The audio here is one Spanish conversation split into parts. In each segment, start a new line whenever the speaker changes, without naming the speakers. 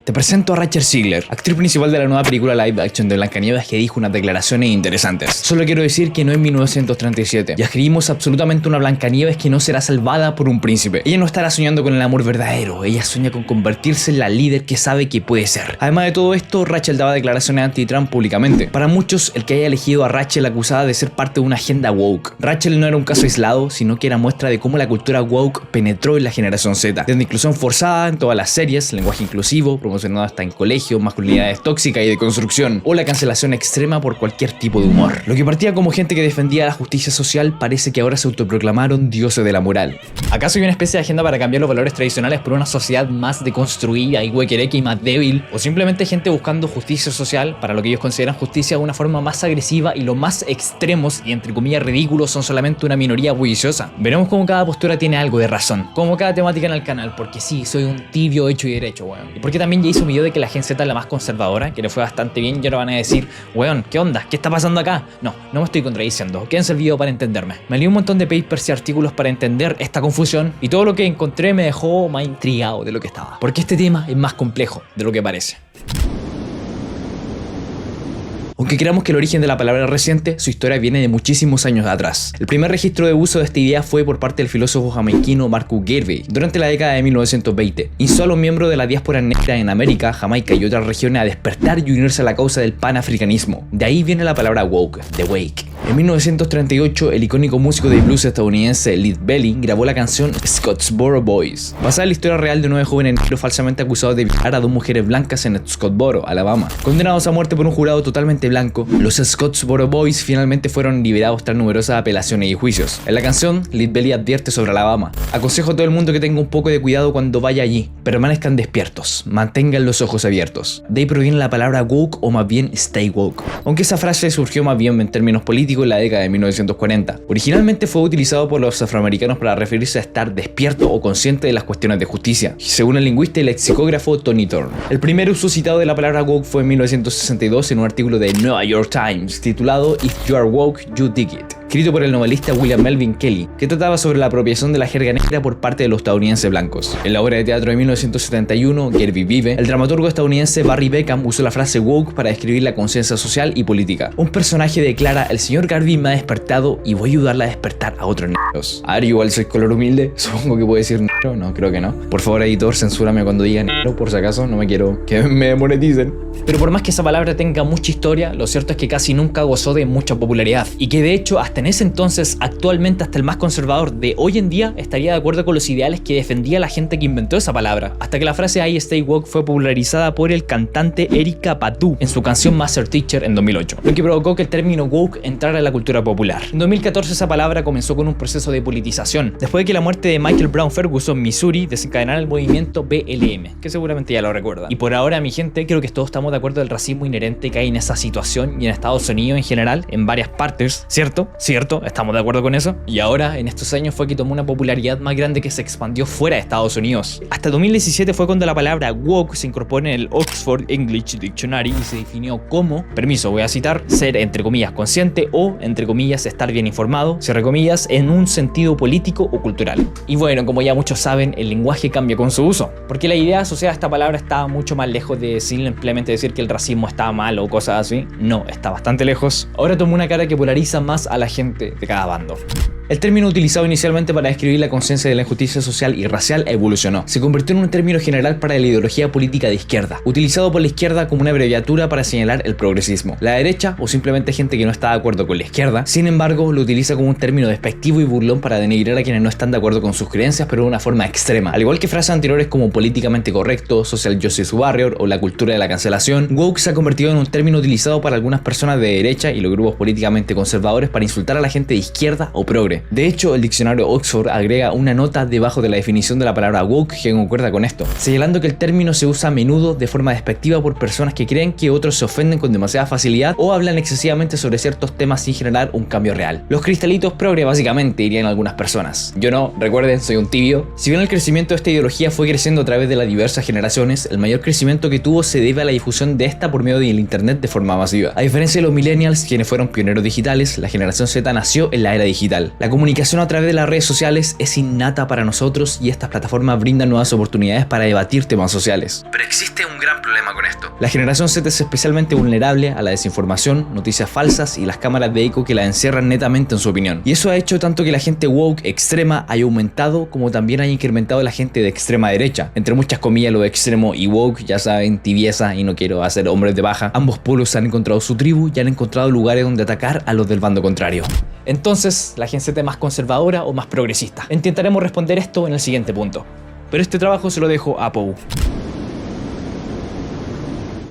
Te presento a Rachel Zegler, actriz principal de la nueva película live action de Blancanieves, que dijo unas declaraciones interesantes. Solo quiero decir que no es 1937 y escribimos absolutamente una Blancanieves que no será salvada por un príncipe. Ella no estará soñando con el amor verdadero, ella sueña con convertirse en la líder que sabe que puede ser. Además de todo esto, Rachel daba declaraciones anti-Trump públicamente. Para muchos, el que haya elegido a Rachel acusada de ser parte de una agenda woke. Rachel no era un caso aislado, sino que era muestra de cómo la cultura woke penetró en la generación Z. Desde inclusión forzada en todas las series, lenguaje inclusivo, promocionado hasta en colegios, masculinidades tóxicas y de construcción, o la cancelación extrema por cualquier tipo de humor. Lo que partía como gente que defendía la justicia social parece que ahora se autoproclamaron dioses de la moral. ¿Acaso hay una especie de agenda para cambiar los valores tradicionales por una sociedad más deconstruida y huequereque y más débil? ¿O simplemente gente buscando justicia social para lo que ellos consideran justicia de una forma más agresiva y los más extremos y entre comillas ridículos son solamente una minoría bulliciosa? Veremos cómo cada postura tiene algo de razón, como cada temática en el canal, porque sí, soy un tibio hecho y derecho, weón. Y porque también ya hizo un video de que la Gen Z es la más conservadora, que le fue bastante bien, y ahora van a decir, weón, ¿qué onda? ¿Qué está pasando acá? No me estoy contradiciendo, quédense el video para entenderme. Me leí un montón de papers y artículos para entender esta confusión, y todo lo que encontré me dejó más intrigado de lo que estaba, porque este tema es más complejo de lo que parece. Aunque creamos que el origen de la palabra es reciente, su historia viene de muchísimos años atrás. El primer registro de uso de esta idea fue por parte del filósofo jamaiquino Marcus Garvey durante la década de 1920. Instó a los miembros de la diáspora negra en América, Jamaica y otras regiones a despertar y unirse a la causa del panafricanismo. De ahí viene la palabra woke, de wake. En 1938, el icónico músico de blues estadounidense Lead Belly grabó la canción Scottsboro Boys, basada en la historia real de 9 jóvenes negros falsamente acusados de violar a 2 mujeres blancas en Scottsboro, Alabama. Condenados a muerte por un jurado totalmente blanco, los Scottsboro Boys finalmente fueron liberados tras numerosas apelaciones y juicios. En la canción, Lead Belly advierte sobre Alabama: aconsejo a todo el mundo que tenga un poco de cuidado cuando vaya allí, permanezcan despiertos, mantengan los ojos abiertos. De ahí proviene la palabra woke, o más bien stay woke, aunque esa frase surgió más bien en términos políticos en la década de 1940. Originalmente fue utilizado por los afroamericanos para referirse a estar despierto o consciente de las cuestiones de justicia, según el lingüista y lexicógrafo Tony Thorne. El primer uso citado de la palabra woke fue en 1962 en un artículo de New York Times titulado If You Are Woke, You Dig It, escrito por el novelista William Melvin Kelly, que trataba sobre la apropiación de la jerga negra por parte de los estadounidenses blancos. En la obra de teatro de 1971, Garvey Vive, el dramaturgo estadounidense Barry Beckham usó la frase woke para describir la conciencia social y política. Un personaje declara: el señor Garvey me ha despertado y voy a ayudarle a despertar a otros negros. A ver, igual soy color humilde, supongo que puedo decir negro, no, creo que no. Por favor, editor, censúrame cuando diga negro, por si acaso, no me quiero que me demoneticen. Pero por más que esa palabra tenga mucha historia, lo cierto es que casi nunca gozó de mucha popularidad, y que de hecho hasta en ese entonces, actualmente hasta el más conservador de hoy en día estaría de acuerdo con los ideales que defendía la gente que inventó esa palabra, hasta que la frase I stay woke fue popularizada por el cantante Erykah Badu en su canción Master Teacher en 2008, lo que provocó que el término woke entrara en la cultura popular. En 2014 esa palabra comenzó con un proceso de politización, después de que la muerte de Michael Brown Ferguson, Missouri, desencadenara el movimiento BLM, que seguramente ya lo recuerdan. Y por ahora, mi gente, creo que todos estamos de acuerdo del racismo inherente que hay en esa situación y en Estados Unidos en general, en varias partes, ¿cierto? ¿Cierto? ¿Estamos de acuerdo con eso? Y ahora, en estos años, fue que tomó una popularidad más grande que se expandió fuera de Estados Unidos. Hasta 2017 fue cuando la palabra woke se incorporó en el Oxford English Dictionary y se definió como, permiso, voy a citar, ser entre comillas consciente o entre comillas estar bien informado, cierre comillas, en un sentido político o cultural. Y bueno, como ya muchos saben, el lenguaje cambia con su uso, porque la idea asociada a esta palabra está mucho más lejos de simplemente decir que el racismo está mal o cosas así. No, está bastante lejos. Ahora toma una cara que polariza más a la gente de cada bando. El término utilizado inicialmente para describir la conciencia de la injusticia social y racial evolucionó. Se convirtió en un término general para la ideología política de izquierda, utilizado por la izquierda como una abreviatura para señalar el progresismo. La derecha, o simplemente gente que no está de acuerdo con la izquierda, sin embargo, lo utiliza como un término despectivo y burlón para denigrar a quienes no están de acuerdo con sus creencias, pero de una forma extrema. Al igual que frases anteriores como políticamente correcto, social justice warrior o la cultura de la cancelación, woke se ha convertido en un término utilizado para algunas personas de derecha y los grupos políticamente conservadores para insultar a la gente de izquierda o progre. De hecho, el diccionario Oxford agrega una nota debajo de la definición de la palabra woke que concuerda con esto, señalando que el término se usa a menudo de forma despectiva por personas que creen que otros se ofenden con demasiada facilidad o hablan excesivamente sobre ciertos temas sin generar un cambio real. Los cristalitos progre básicamente, dirían algunas personas. Yo no, recuerden, soy un tibio. Si bien el crecimiento de esta ideología fue creciendo a través de las diversas generaciones, el mayor crecimiento que tuvo se debe a la difusión de esta por medio del internet de forma masiva. A diferencia de los millennials, quienes fueron pioneros digitales, la generación Z nació en la era digital. La La comunicación a través de las redes sociales es innata para nosotros y estas plataformas brindan nuevas oportunidades para debatir temas sociales. Pero existe un gran problema con esto. La generación Z es especialmente vulnerable a la desinformación, noticias falsas y las cámaras de eco que la encierran netamente en su opinión. Y eso ha hecho tanto que la gente woke extrema haya aumentado como también haya incrementado la gente de extrema derecha. Entre muchas comillas, lo extremo y woke, ya saben, tibieza y no quiero hacer hombres de baja. Ambos polos han encontrado su tribu y han encontrado lugares donde atacar a los del bando contrario. Entonces, ¿la Gen Z es más conservadora o más progresista? Intentaremos responder esto en el siguiente punto. Pero este trabajo se lo dejo a Pou.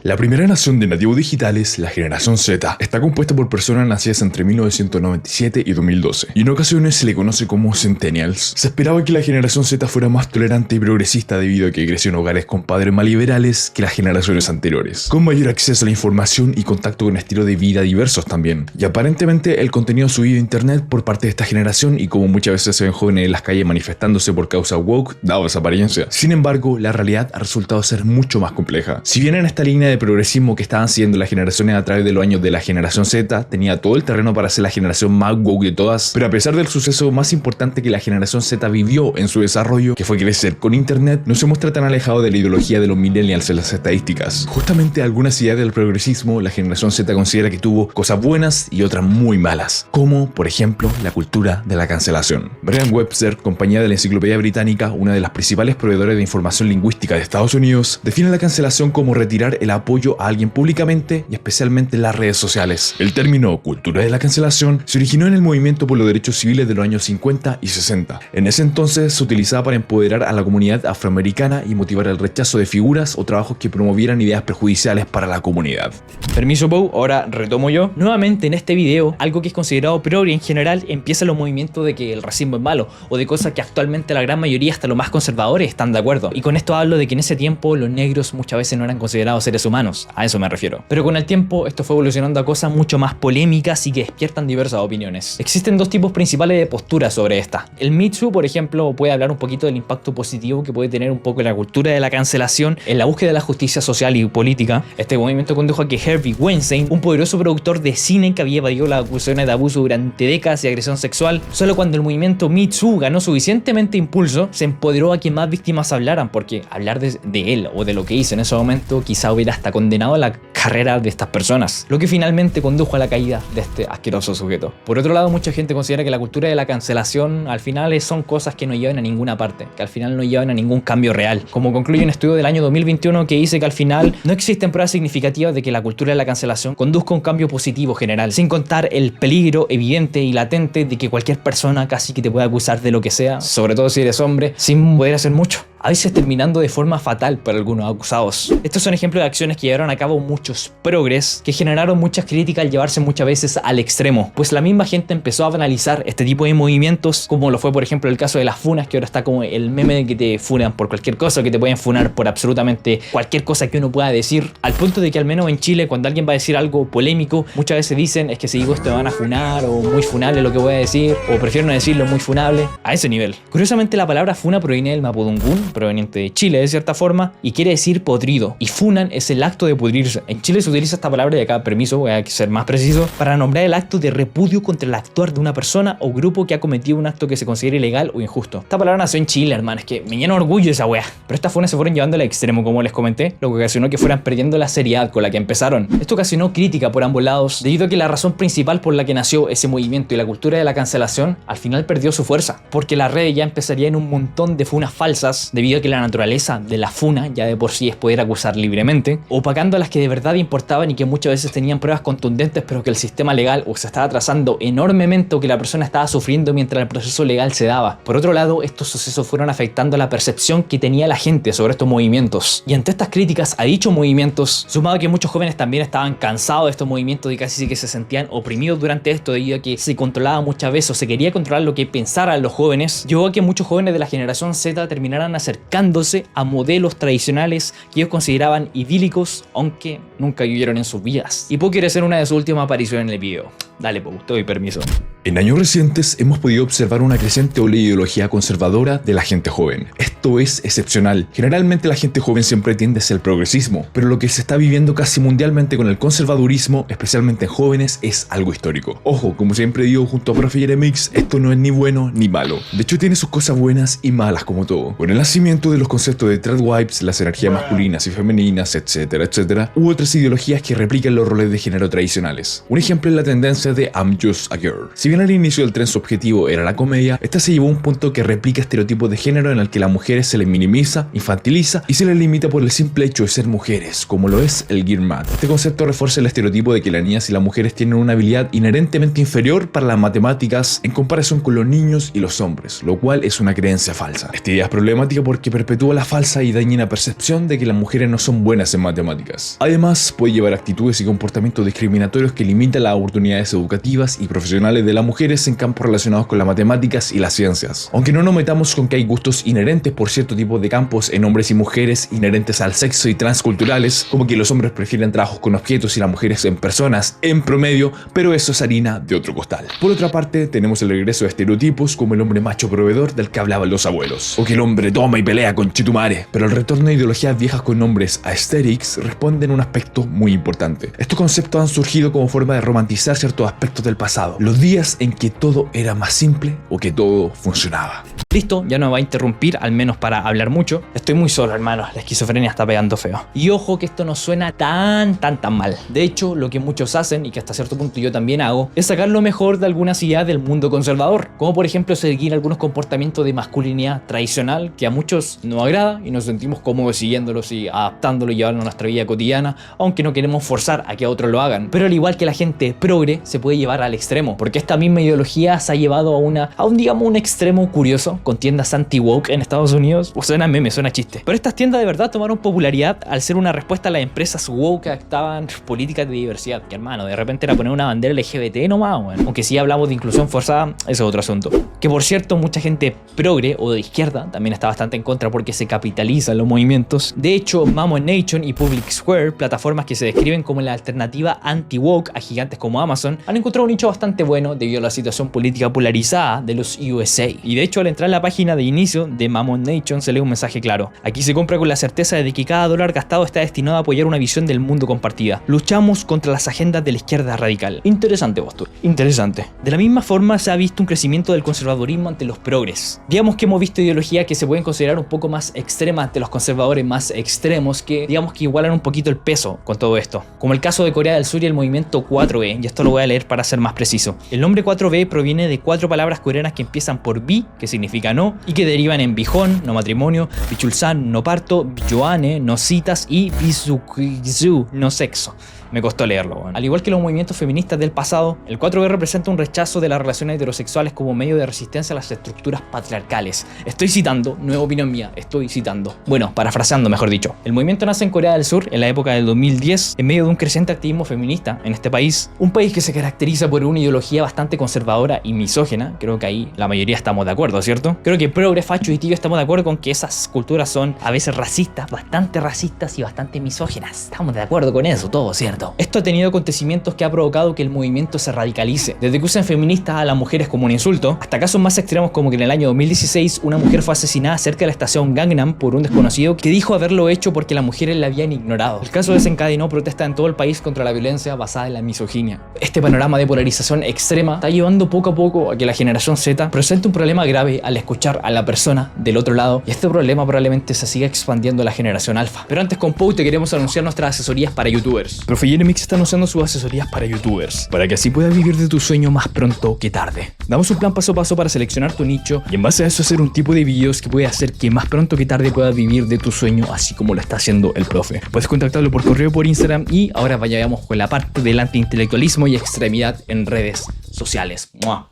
La primera nación de nativos digitales, la generación Z, está compuesta por personas nacidas entre 1997 y 2012, y en ocasiones se le conoce como Centennials. Se esperaba que la generación Z fuera más tolerante y progresista debido a que creció en hogares con padres más liberales que las generaciones anteriores, con mayor acceso a la información y contacto con estilos de vida diversos también. Y aparentemente el contenido subido a internet por parte de esta generación, y como muchas veces se ven jóvenes en las calles manifestándose por causa woke, dado esa apariencia. Sin embargo, la realidad ha resultado ser mucho más compleja. Si bien en esta línea de progresismo que estaban siguiendo las generaciones a través de los años de la generación Z tenía todo el terreno para ser la generación más woke de todas, pero a pesar del suceso más importante que la generación Z vivió en su desarrollo, que fue crecer con internet, no se muestra tan alejado de la ideología de los millennials en las estadísticas. Justamente algunas ideas del progresismo, la generación Z considera que tuvo cosas buenas y otras muy malas, como por ejemplo la cultura de la cancelación. Brian Webster, compañía de la Enciclopedia Británica, una de las principales proveedores de información lingüística de Estados Unidos, define la cancelación como retirar el apoyo a alguien públicamente y especialmente en las redes sociales. El término cultura de la cancelación se originó en el movimiento por los derechos civiles de los años 50 y 60. En ese entonces se utilizaba para empoderar a la comunidad afroamericana y motivar el rechazo de figuras o trabajos que promovieran ideas perjudiciales para la comunidad.
Permiso Pou, ahora retomo yo. Nuevamente en este video, algo que es considerado progre en general empieza los movimientos de que el racismo es malo o de cosas que actualmente la gran mayoría, hasta los más conservadores, están de acuerdo. Y con esto hablo de que en ese tiempo los negros muchas veces no eran considerados seres humanos. A eso me refiero. Pero con el tiempo esto fue evolucionando a cosas mucho más polémicas y que despiertan diversas opiniones. Existen dos tipos principales de posturas sobre esta. El Me Too, por ejemplo, puede hablar un poquito del impacto positivo que puede tener un poco la cultura de la cancelación en la búsqueda de la justicia social y política. Este movimiento condujo a que Harvey Weinstein, un poderoso productor de cine que había evadido las acusaciones de abuso durante décadas y agresión sexual, solo cuando el movimiento Me Too ganó suficientemente impulso, se empoderó a que más víctimas hablaran, porque hablar de él o de lo que hizo en ese momento quizá hubiera hasta condenado a la carrera de estas personas, lo que finalmente condujo a la caída de este asqueroso sujeto. Por otro lado, mucha gente considera que la cultura de la cancelación al final son cosas que no llevan a ninguna parte, que al final no llevan a ningún cambio real, como concluye un estudio del año 2021 que dice que al final no existen pruebas significativas de que la cultura de la cancelación conduzca a un cambio positivo general, sin contar el peligro evidente y latente de que cualquier persona casi que te pueda acusar de lo que sea, sobre todo si eres hombre, sin poder hacer mucho, a veces terminando de forma fatal para algunos acusados. Estos son ejemplos de acciones que llevaron a cabo muchos progres que generaron muchas críticas al llevarse muchas veces al extremo, pues la misma gente empezó a banalizar este tipo de movimientos, como lo fue por ejemplo el caso de las funas, que ahora está como el meme de que te funan por cualquier cosa, que te pueden funar por absolutamente cualquier cosa que uno pueda decir, al punto de que al menos en Chile cuando alguien va a decir algo polémico, muchas veces dicen es que si digo esto me van a funar, o muy funable lo que voy a decir, o prefiero no decirlo, muy funable, a ese nivel. Curiosamente la palabra funa proviene del mapudungún, proveniente de Chile de cierta forma, y quiere decir podrido, y funan es el acto de pudrirse. En Chile se utiliza esta palabra, y acá permiso, voy a ser más preciso, para nombrar el acto de repudio contra el actuar de una persona o grupo que ha cometido un acto que se considere ilegal o injusto. Esta palabra nació en Chile, hermano, es que me llena de orgullo esa wea. Pero estas funas se fueron llevando al extremo, como les comenté, lo que ocasionó que fueran perdiendo la seriedad con la que empezaron. Esto ocasionó crítica por ambos lados, debido a que la razón principal por la que nació ese movimiento y la cultura de la cancelación, al final perdió su fuerza, porque las redes ya empezarían un montón de funas falsas, debido a que la naturaleza de la funa ya de por sí es poder acusar libremente, opacando a las que de verdad importaban y que muchas veces tenían pruebas contundentes, pero que el sistema legal o se estaba atrasando enormemente o que la persona estaba sufriendo mientras el proceso legal se daba. Por otro lado, estos sucesos fueron afectando la percepción que tenía la gente sobre estos movimientos. Y ante estas críticas a dichos movimientos, sumado a que muchos jóvenes también estaban cansados de estos movimientos y casi sí que se sentían oprimidos durante esto debido a que se controlaba muchas veces o se quería controlar lo que pensaran los jóvenes, llevó a que muchos jóvenes de la generación Z terminaran acercándose a modelos tradicionales que ellos consideraban idílicos, aunque nunca vivieron en sus vidas. Y Pou quiere hacer una de sus últimas apariciones en el video. Dale, te doy permiso.
En años recientes hemos podido observar una creciente ola de ideología conservadora de la gente joven. Esto es excepcional. Generalmente la gente joven siempre tiende hacia el progresismo, pero lo que se está viviendo casi mundialmente con el conservadurismo, especialmente en jóvenes, es algo histórico. Ojo, como siempre digo junto a Profe Jeremix, esto no es ni bueno ni malo. De hecho tiene sus cosas buenas y malas como todo. Con el nacimiento de los conceptos de tradwives, las energías masculinas y femeninas, etcétera, etcétera, hubo otras ideologías que replican los roles de género tradicionales. Un ejemplo es la tendencia de I'm Just a Girl. Si bien al inicio del tren su objetivo era la comedia, esta se llevó a un punto que replica estereotipos de género en el que a las mujeres se les minimiza, infantiliza y se les limita por el simple hecho de ser mujeres, como lo es el Gear Math. Este concepto refuerza el estereotipo de que las niñas y las mujeres tienen una habilidad inherentemente inferior para las matemáticas en comparación con los niños y los hombres, lo cual es una creencia falsa. Esta idea es problemática porque perpetúa la falsa y dañina percepción de que las mujeres no son buenas en matemáticas. Además, puede llevar a actitudes y comportamientos discriminatorios que limitan las oportunidades educativas y profesionales de las mujeres en campos relacionados con las matemáticas y las ciencias. Aunque no nos metamos con que hay gustos inherentes por cierto tipo de campos en hombres y mujeres inherentes al sexo y transculturales, como que los hombres prefieren trabajos con objetos y las mujeres en personas, en promedio, pero eso es harina de otro costal. Por otra parte, tenemos el regreso de estereotipos como el hombre macho proveedor del que hablaban los abuelos, o que el hombre toma y pelea con chitumare, pero el retorno de ideologías viejas con nombres aesthetics responde en un aspecto muy importante. Estos conceptos han surgido como forma de romantizar ciertos aspectos del pasado, los días en que todo era más simple o que todo funcionaba.
Listo, ya no me va a interrumpir, al menos para hablar mucho. Estoy muy solo, hermano, la esquizofrenia está pegando feo. Y ojo que esto no suena tan mal. De hecho, lo que muchos hacen, y que hasta cierto punto yo también hago, es sacar lo mejor de algunas ideas del mundo conservador. Como por ejemplo seguir algunos comportamientos de masculinidad tradicional que a muchos nos agrada y nos sentimos cómodos siguiéndolos y adaptándolo y llevarlo a nuestra vida cotidiana, aunque no queremos forzar a que a otros lo hagan. Pero al igual que la gente progre, se puede llevar al extremo, porque esta misma ideología se ha llevado a un extremo curioso, con tiendas anti-woke en Estados Unidos. Pues suena meme, suena chiste. Pero estas tiendas de verdad tomaron popularidad al ser una respuesta a las empresas woke que actaban políticas de diversidad. Que hermano, de repente era poner una bandera LGBT nomás, bueno. Aunque si hablamos de inclusión forzada, eso es otro asunto. Que por cierto, mucha gente progre o de izquierda también está bastante en contra porque se capitalizan los movimientos. De hecho, Mammoth Nation y Public Square, plataformas que se describen como la alternativa anti-woke a gigantes como Amazon, han encontrado un nicho bastante bueno debido a la situación política polarizada de los USA. Y de hecho, al entrar en la página de inicio de Mammoth Nation se lee un mensaje claro. Aquí se compra con la certeza de que cada dólar gastado está destinado a apoyar una visión del mundo compartida. Luchamos contra las agendas de la izquierda radical. Interesante postura. Interesante. De la misma forma se ha visto un crecimiento del conservadurismo ante los progres. Digamos que hemos visto ideologías que se pueden considerar un poco más extremas ante los conservadores más extremos que digamos que igualan un poquito el peso con todo esto. Como el caso de Corea del Sur y el movimiento 4B, y esto lo voy a leer para ser más preciso. El nombre 4B proviene de 4 palabras coreanas que empiezan por bi, que significa no, y que derivan en bijón, no matrimonio, bichulsan, no parto, bijoane, no citas y bisukzu, no sexo. Me costó leerlo, bueno. Al igual que los movimientos feministas del pasado, el 4B representa un rechazo de las relaciones heterosexuales como medio de resistencia a las estructuras patriarcales. Estoy citando, no es opinión mía, estoy citando. Bueno, parafraseando mejor dicho. El movimiento nace en Corea del Sur en la época del 2010 en medio de un creciente activismo feminista en este país. Un país que se caracteriza por una ideología bastante conservadora y misógina. Creo que ahí la mayoría estamos de acuerdo, ¿cierto? Creo que progre, facho y tío estamos de acuerdo con que esas culturas son a veces racistas, bastante racistas y bastante misóginas. Estamos de acuerdo con eso, todo, ¿cierto? Esto ha tenido acontecimientos que ha provocado que el movimiento se radicalice, desde que usan feministas a las mujeres como un insulto, hasta casos más extremos como que en el año 2016 una mujer fue asesinada cerca de la estación Gangnam por un desconocido que dijo haberlo hecho porque las mujeres la habían ignorado. El caso desencadenó protestas en todo el país contra la violencia basada en la misoginia. Este panorama de polarización extrema está llevando poco a poco a que la generación Z presente un problema grave al escuchar a la persona del otro lado, y este problema probablemente se siga expandiendo a la generación alfa. Pero antes con Pau te queremos anunciar nuestras asesorías para youtubers. Profe Jeremix está anunciando sus asesorías para youtubers, para que así puedas vivir de tu sueño más pronto que tarde. Damos un plan paso a paso para seleccionar tu nicho y en base a eso hacer un tipo de videos que puede hacer que más pronto que tarde puedas vivir de tu sueño así como lo está haciendo el profe. Puedes contactarlo por correo, por Instagram, y ahora vayamos con la parte del antiintelectualismo y extremidad en redes sociales. ¡Mua!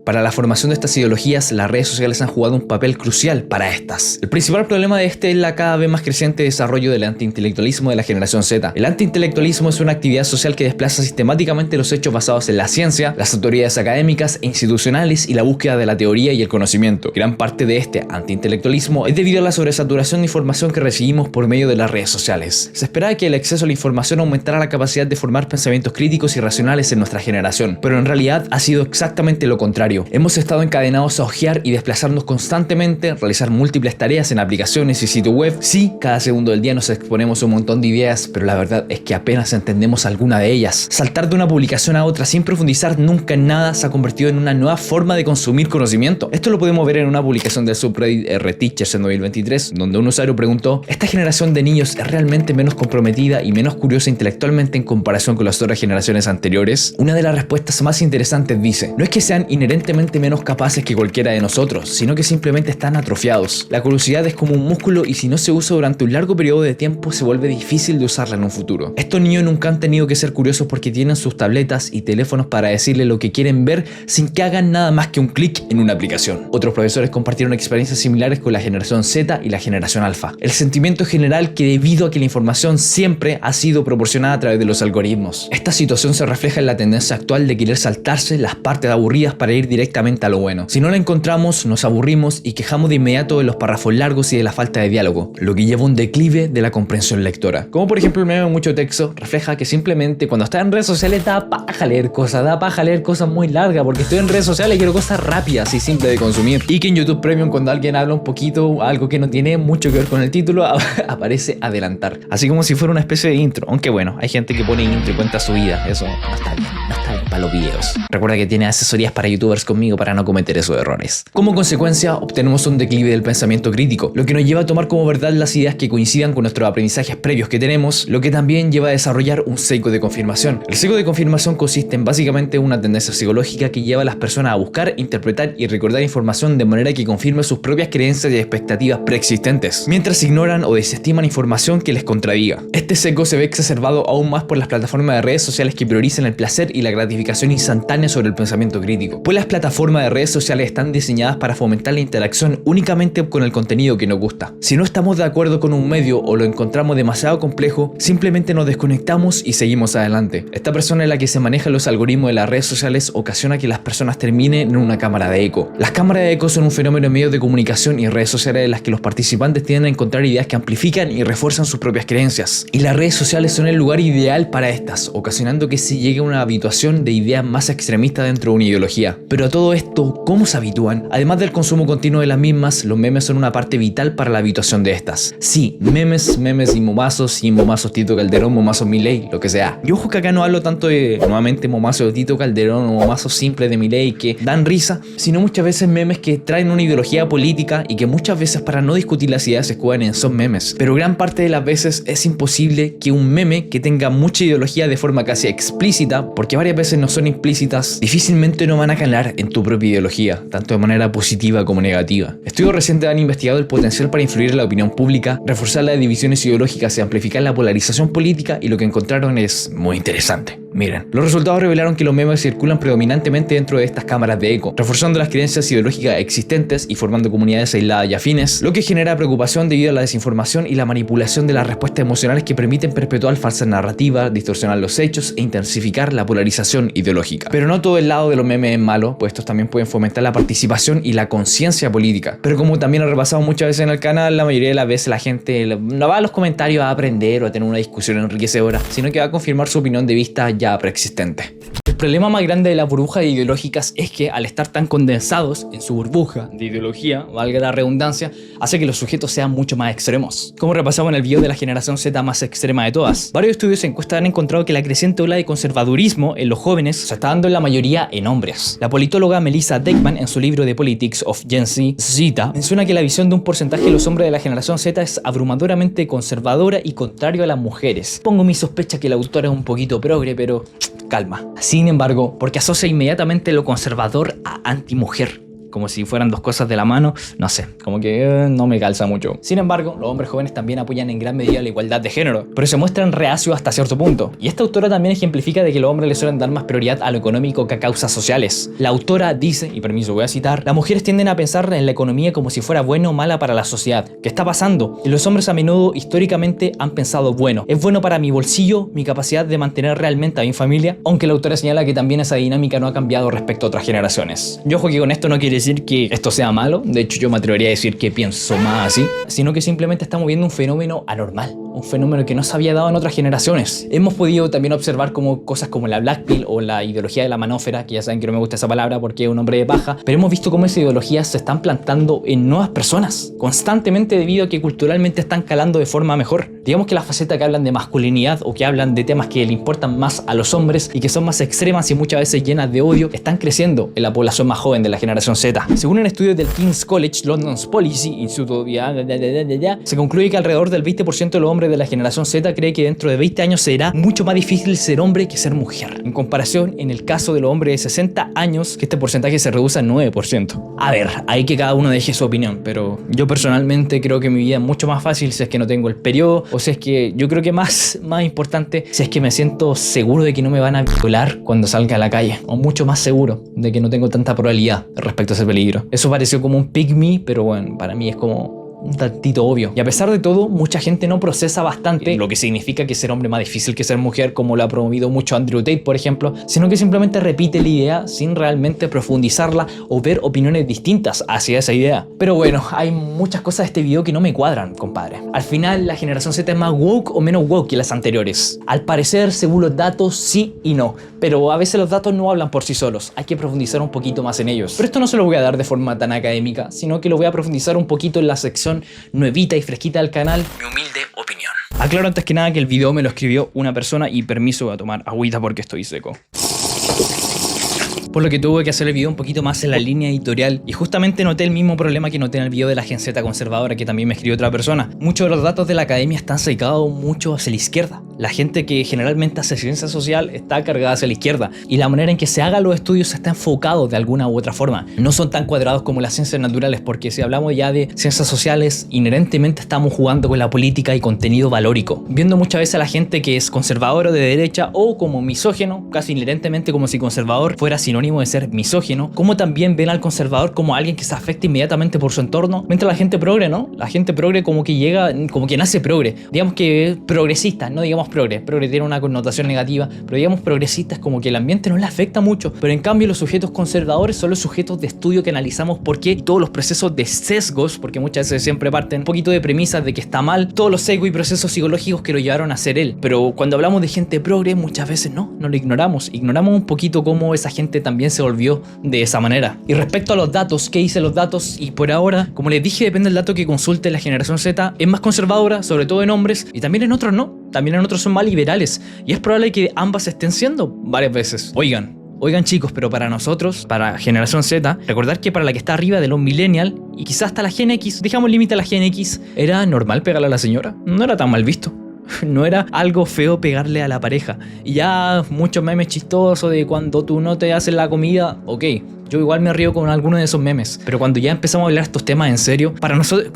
Para la formación de estas ideologías, las redes sociales han jugado un papel crucial para estas. El principal problema de este es la cada vez más creciente desarrollo del antiintelectualismo de la generación Z. El antiintelectualismo es una actividad social que desplaza sistemáticamente los hechos basados en la ciencia, las autoridades académicas e institucionales y la búsqueda de la teoría y el conocimiento. Gran parte de este antiintelectualismo es debido a la sobresaturación de información que recibimos por medio de las redes sociales. Se esperaba que el acceso a la información aumentara la capacidad de formar pensamientos críticos y racionales en nuestra generación, pero en realidad ha sido exactamente lo contrario. Hemos estado encadenados a hojear y desplazarnos constantemente, realizar múltiples tareas en aplicaciones y sitios web. Sí, cada segundo del día nos exponemos a un montón de ideas, pero la verdad es que apenas entendemos alguna de ellas. Saltar de una publicación a otra sin profundizar nunca en nada se ha convertido en una nueva forma de consumir conocimiento. Esto lo podemos ver en una publicación del subreddit RTeachers en 2023, donde un usuario preguntó: ¿esta generación de niños es realmente menos comprometida y menos curiosa intelectualmente en comparación con las otras generaciones anteriores? Una de las respuestas más interesantes dice: no es que sean inherentemente menos capaces que cualquiera de nosotros, sino que simplemente están atrofiados. La curiosidad es como un músculo y si no se usa durante un largo periodo de tiempo se vuelve difícil de usarla en un futuro. Estos niños nunca han tenido que ser curiosos porque tienen sus tabletas y teléfonos para decirle lo que quieren ver sin que hagan nada más que un clic en una aplicación. Otros profesores compartieron experiencias similares con la generación Z y la generación Alpha. El sentimiento general que debido a que la información siempre ha sido proporcionada a través de los algoritmos. Esta situación se refleja en la tendencia actual de querer saltarse las partes aburridas para ir directamente a lo bueno. Si no la encontramos, nos aburrimos y quejamos de inmediato de los párrafos largos y de la falta de diálogo, lo que lleva a un declive de la comprensión lectora. Como por ejemplo el meme mucho texto refleja que simplemente cuando estás en redes sociales da paja leer cosas muy largas, porque estoy en redes sociales y quiero cosas rápidas y simples de consumir. Y que en YouTube Premium, cuando alguien habla un poquito, algo que no tiene mucho que ver con el título, aparece adelantar. Así como si fuera una especie de intro. Aunque bueno, hay gente que pone intro y cuenta su vida. Eso no está bien para los videos. Recuerda que tiene asesorías para youtubers conmigo para no cometer esos errores. Como consecuencia, obtenemos un declive del pensamiento crítico, lo que nos lleva a tomar como verdad las ideas que coincidan con nuestros aprendizajes previos que tenemos, lo que también lleva a desarrollar un sesgo de confirmación. El sesgo de confirmación consiste en básicamente una tendencia psicológica que lleva a las personas a buscar, interpretar y recordar información de manera que confirme sus propias creencias y expectativas preexistentes, mientras ignoran o desestiman información que les contradiga. Este sesgo se ve exacerbado aún más por las plataformas de redes sociales que priorizan el placer y la gratificación instantánea sobre el pensamiento crítico, pues las plataformas de redes sociales están diseñadas para fomentar la interacción únicamente con el contenido que nos gusta. Si no estamos de acuerdo con un medio o lo encontramos demasiado complejo, simplemente nos desconectamos y seguimos adelante. Esta persona en la que se manejan los algoritmos de las redes sociales ocasiona que las personas terminen en una cámara de eco. Las cámaras de eco son un fenómeno en medios de comunicación y redes sociales en las que los participantes tienden a encontrar ideas que amplifican y refuerzan sus propias creencias. Y las redes sociales son el lugar ideal para estas, ocasionando que se llegue a una habituación de ideas más extremistas dentro de una ideología. Pero a todo esto, ¿cómo se habitúan? Además del consumo continuo de las mismas, los memes son una parte vital para la habituación de estas. Sí, memes y momazos Tito Calderón, momazos Milei, lo que sea. Y ojo que acá no hablo tanto de, nuevamente, momazos de Tito Calderón o momazos simples de Milei que dan risa, sino muchas veces memes que traen una ideología política y que muchas veces para no discutir las ideas se escudan en son memes. Pero gran parte de las veces es imposible que un meme que tenga mucha ideología de forma casi explícita, porque varias veces no son implícitas, difícilmente no van a calar en tu propia ideología, tanto de manera positiva como negativa. Estudios recientes han investigado el potencial para influir en la opinión pública, reforzar las divisiones ideológicas y amplificar la polarización política, y lo que encontraron es muy interesante. Miren, los resultados revelaron que los memes circulan predominantemente dentro de estas cámaras de eco, reforzando las creencias ideológicas existentes y formando comunidades aisladas y afines, lo que genera preocupación debido a la desinformación y la manipulación de las respuestas emocionales que permiten perpetuar falsas narrativas, distorsionar los hechos e intensificar la polarización ideológica. Pero no todo el lado de los memes es malo, pues estos también pueden fomentar la participación y la conciencia política. Pero como también he repasado muchas veces en el canal, la mayoría de las veces la gente no va a los comentarios a aprender o a tener una discusión enriquecedora, sino que va a confirmar su opinión de vista ya preexistente. El problema más grande de las burbujas ideológicas es que al estar tan condensados en su burbuja de ideología, valga la redundancia, hace que los sujetos sean mucho más extremos. Como repasamos en el video de la generación Z más extrema de todas, varios estudios y encuestas han encontrado que la creciente ola de conservadurismo en los jóvenes se está dando en la mayoría en hombres. La politóloga Melissa Deckman, en su libro The Politics of Gen Z, menciona que la visión de un porcentaje de los hombres de la generación Z es abrumadoramente conservadora y contrario a las mujeres. Pongo mi sospecha que la autora es un poquito progre, pero calma. Sin embargo, porque asocia inmediatamente lo conservador a antimujer. como si fueran dos cosas de la mano, no sé, como que no me calza mucho. Sin embargo, los hombres jóvenes también apoyan en gran medida la igualdad de género, pero se muestran reacios hasta cierto punto. Y esta autora también ejemplifica de que los hombres le suelen dar más prioridad a lo económico que a causas sociales. La autora dice, y permiso voy a citar, las mujeres tienden a pensar en la economía como si fuera buena o mala para la sociedad. ¿Qué está pasando? Y los hombres a menudo históricamente han pensado, bueno, es bueno para mi bolsillo, mi capacidad de mantener realmente a mi familia, aunque la autora señala que también esa dinámica no ha cambiado respecto a otras generaciones. Yo ojo que con esto no quiere decir que esto sea malo, de hecho yo me atrevería a decir que pienso más así, sino que simplemente estamos viendo un fenómeno anormal, un fenómeno que no se había dado en otras generaciones. Hemos podido también observar como cosas como la Black Pill o la ideología de la manósfera, que ya saben que no me gusta esa palabra porque es un hombre de paja, pero hemos visto cómo esas ideologías se están plantando en nuevas personas constantemente debido a que culturalmente están calando de forma mejor. Digamos que las facetas que hablan de masculinidad o que hablan de temas que le importan más a los hombres y que son más extremas y muchas veces llenas de odio, están creciendo en la población más joven de la generación Z. Según un estudio del King's College London's Policy Institute, se concluye que alrededor del 20% de los hombres de la generación Z cree que dentro de 20 años será mucho más difícil ser hombre que ser mujer. En comparación, en el caso de los hombres de 60 años, que este porcentaje se reduce al 9%. A ver, hay que cada uno deje su opinión, pero yo personalmente creo que mi vida es mucho más fácil si es que no tengo el periodo, o si es que yo creo que más importante, si es que me siento seguro de que no me van a violar cuando salga a la calle, o mucho más seguro de que no tengo tanta probabilidad respecto a ese peligro. Eso pareció como un pick me, pero bueno, para mí es como un tantito obvio. Y a pesar de todo, mucha gente no procesa bastante lo que significa que ser hombre es más difícil que ser mujer, como lo ha promovido mucho Andrew Tate, por ejemplo, sino que simplemente repite la idea sin realmente profundizarla o ver opiniones distintas hacia esa idea. Pero bueno, hay muchas cosas de este video que no me cuadran, compadre. Al final, la generación Z es más woke o menos woke que las anteriores. Al parecer, según los datos, sí y no. Pero a veces los datos no hablan por sí solos. Hay que profundizar un poquito más en ellos. Pero esto no se lo voy a dar de forma tan académica, sino que lo voy a profundizar un poquito en la sección nuevita y fresquita del canal, mi humilde opinión. Aclaro antes que nada que el video me lo escribió una persona y permiso, voy a tomar agüita porque estoy seco. Por lo que tuve que hacer el video un poquito más en la línea editorial y justamente noté el mismo problema que noté en el video de la Gen Z conservadora que también me escribió otra persona. Muchos de los datos de la academia están secados mucho hacia la izquierda. La gente que generalmente hace ciencia social está cargada hacia la izquierda y la manera en que se hagan los estudios está enfocado de alguna u otra forma. No son tan cuadrados como las ciencias naturales, porque si hablamos ya de ciencias sociales, inherentemente estamos jugando con la política y contenido valórico, viendo muchas veces a la gente que es conservadora de derecha o como misógeno, casi inherentemente como si conservador fuera sinónimo de ser misógino, como también ven al conservador como alguien que se afecta inmediatamente por su entorno, mientras la gente progre, ¿no? La gente progre como que llega, como que nace progre, digamos que progresista, no digamos progre tiene una connotación negativa, pero digamos progresista es como que el ambiente no le afecta mucho, pero en cambio los sujetos conservadores son los sujetos de estudio que analizamos por qué todos los procesos de sesgos, porque muchas veces siempre parten un poquito de premisas de que está mal, todos los sesgos y procesos psicológicos que lo llevaron a ser él, pero cuando hablamos de gente progre muchas veces no lo ignoramos un poquito cómo esa gente también se volvió de esa manera. Y respecto a los datos, ¿qué dicen los datos? Y por ahora, como les dije, depende del dato que consulte. La generación Z es más conservadora, sobre todo en hombres, y también en otros no, también en otros son más liberales, y es probable que ambas estén siendo varias veces. Oigan chicos, pero para nosotros, para generación Z, recordar que para la que está arriba de los millennials y quizás hasta la Gen X, dejamos límite a la Gen X, era normal pegarle a la señora, no era tan mal visto. No era algo feo pegarle a la pareja. Y ya muchos memes chistosos de cuando tú no te haces la comida, ok, yo igual me río con algunos de esos memes, pero cuando ya empezamos a hablar estos temas en serio, para nosotros...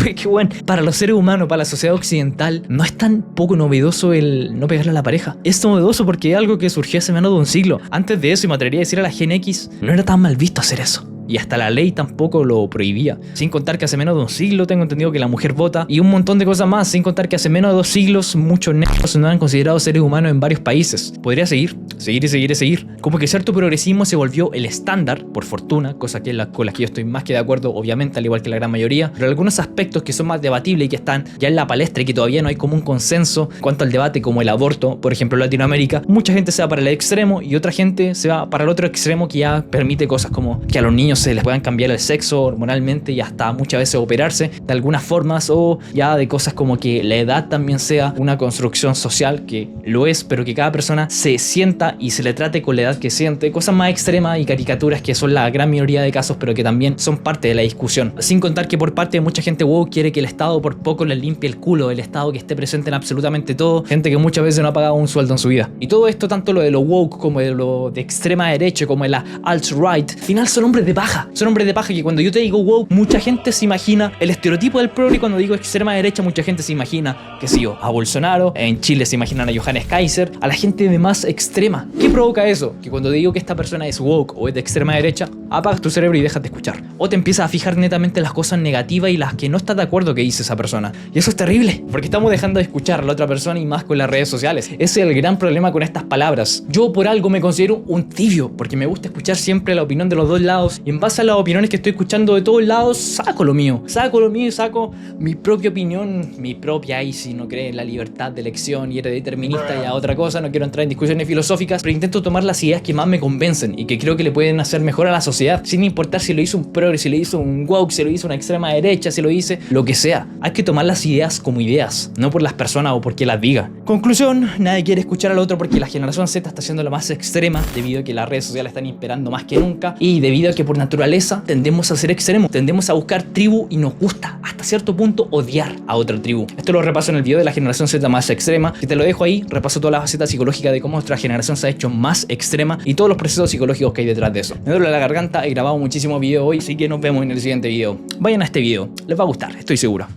Qué bueno, para los seres humanos, para la sociedad occidental, no es tan poco novedoso el no pegarle a la pareja. Es novedoso porque es algo que surgió hace menos de un siglo. Antes de eso, y me atrevería a decir a la Gen X, no era tan mal visto hacer eso. Y hasta la ley tampoco lo prohibía. Sin contar que hace menos de un siglo tengo entendido que la mujer vota y un montón de cosas más. Sin contar que hace menos de 2 siglos muchos negros no eran considerados seres humanos en varios países. Podría seguir. Como que cierto progresismo se volvió el estándar, por fortuna, cosa que con la que yo estoy más que de acuerdo, obviamente, al igual que la gran mayoría. Pero algunos aspectos que son más debatibles y que están ya en la palestra y que todavía no hay como un consenso en cuanto al debate, como el aborto, por ejemplo, en Latinoamérica, mucha gente se va para el extremo y otra gente se va para el otro extremo que ya permite cosas como que a los niños se les puedan cambiar el sexo hormonalmente y hasta muchas veces operarse de algunas formas, o ya de cosas como que la edad también sea una construcción social, que lo es, pero que cada persona se sienta y se le trate con la edad que siente, cosas más extremas y caricaturas que son la gran mayoría de casos, pero que también son parte de la discusión. Sin contar que por parte de mucha gente woke quiere que el Estado por poco le limpie el culo, el Estado que esté presente en absolutamente todo, gente que muchas veces no ha pagado un sueldo en su vida. Y todo esto, tanto lo de lo woke como de lo de extrema derecha, como de la alt-right, al final son hombres de paja. Son hombres de paja que cuando yo te digo woke, mucha gente se imagina el estereotipo del progre. Cuando digo extrema derecha, mucha gente se imagina, qué sé yo, a Bolsonaro. En Chile se imaginan a Johannes Kaiser, a la gente de más extrema. ¿Qué provoca eso? Que cuando digo que esta persona es woke o es de extrema derecha, apagas tu cerebro y dejas de escuchar. O te empiezas a fijar netamente en las cosas negativas y las que no estás de acuerdo que dice esa persona. Y eso es terrible, porque estamos dejando de escuchar a la otra persona y más con las redes sociales. Ese es el gran problema con estas palabras. Yo por algo me considero un tibio, porque me gusta escuchar siempre la opinión de los dos lados y en base a las opiniones que estoy escuchando de todos lados, saco lo mío y saco mi propia opinión, mi propia, y si no cree en la libertad de elección y eres determinista y a otra cosa, no quiero entrar en discusiones filosóficas, pero intento tomar las ideas que más me convencen y que creo que le pueden hacer mejor a la sociedad, sin importar si lo hizo un progre, si lo hizo un woke, si lo hizo una extrema derecha, si lo hice lo que sea. Hay que tomar las ideas como ideas, no por las personas o porque las diga. Conclusión, nadie quiere escuchar al otro porque la generación Z está siendo la más extrema debido a que las redes sociales están imperando más que nunca y debido a que por naturaleza tendemos a ser extremos, tendemos a buscar tribu y nos gusta hasta cierto punto odiar a otra tribu. Esto lo repaso en el video de la generación Z más extrema, que te lo dejo ahí, repaso toda la faceta psicológica de cómo nuestra generación se ha hecho más extrema y todos los procesos psicológicos que hay detrás de eso. Me duele la garganta, he grabado muchísimos videos hoy, así que nos vemos en el siguiente video. Vayan a este video, les va a gustar, estoy seguro.